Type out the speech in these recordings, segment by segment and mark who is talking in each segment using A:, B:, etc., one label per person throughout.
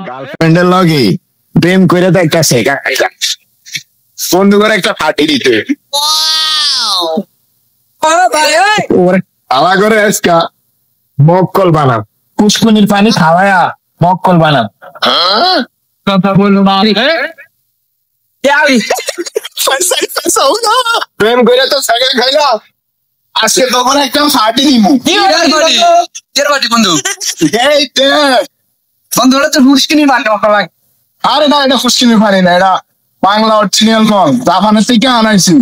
A: গার্লফ্রেন্ডের লগে প্রেম করে তো একটা শেখা খাইলা বন্ধু করে একটা পার্টি দিতে খাওয়া করে আজকা মক্কল বানাম পুষ্কুনির পানি খাওয়ায়া মক্কল বানাম কথা বলো না প্রেম করে তো শেখা খাইলা আজকে তখন একটা পার্টি দিমু
B: বন্ধু বন্ধুরা তো হুস্কিনি বানানো হয়।
A: আরে না এটা খুশকিনি পানি না এটা বাংলা অরিজিনাল ফল জাপানের থেকে আনাইছি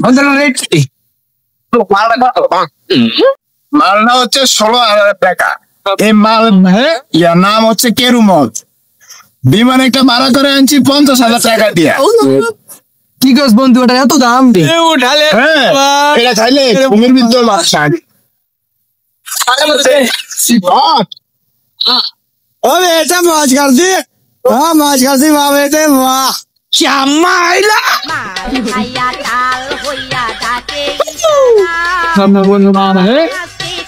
A: মালটা হচ্ছে 16,000 টাকা এই মাল ইয়ার নাম হচ্ছে কেরুমল বিমান একটা ভাড়া করে আনছি 50,000 টাকা দিয়া
B: কি করছ বন্ধু এটা এত দাম
A: এটা খাইলে কুমির বিদ্যুৎ মাছ
B: ওরে এটা মাছ খাচ্ছি মাছ খাচ্ছি বাবেতে বাহ চামাইলা
C: ভাইয়া তাল হইয়া ডাকে
B: সামনে বন্ধু মামা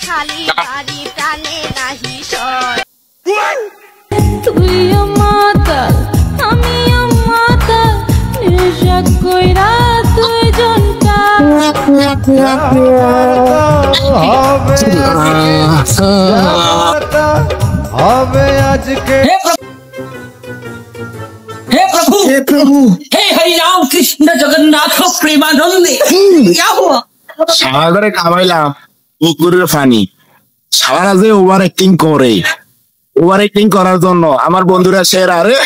C: খালি বাড়ি প্রাণে নাহি সয়
D: তুই মাতাল আমি মাতাল নেশা কইরা দুইজনটা
E: হবে আজকে
B: हे प्रभु हे हरि राम कृष्ण जगन्नाथ प्रेमानंदे क्या हुआ
A: সারা করে খাওয়াইলাম পুকুরের পানি সারা যে ওভার অ্যাক্টিং করে ওভার অ্যাক্টিং করার জন্য আমার বন্ধুরা সেরা রে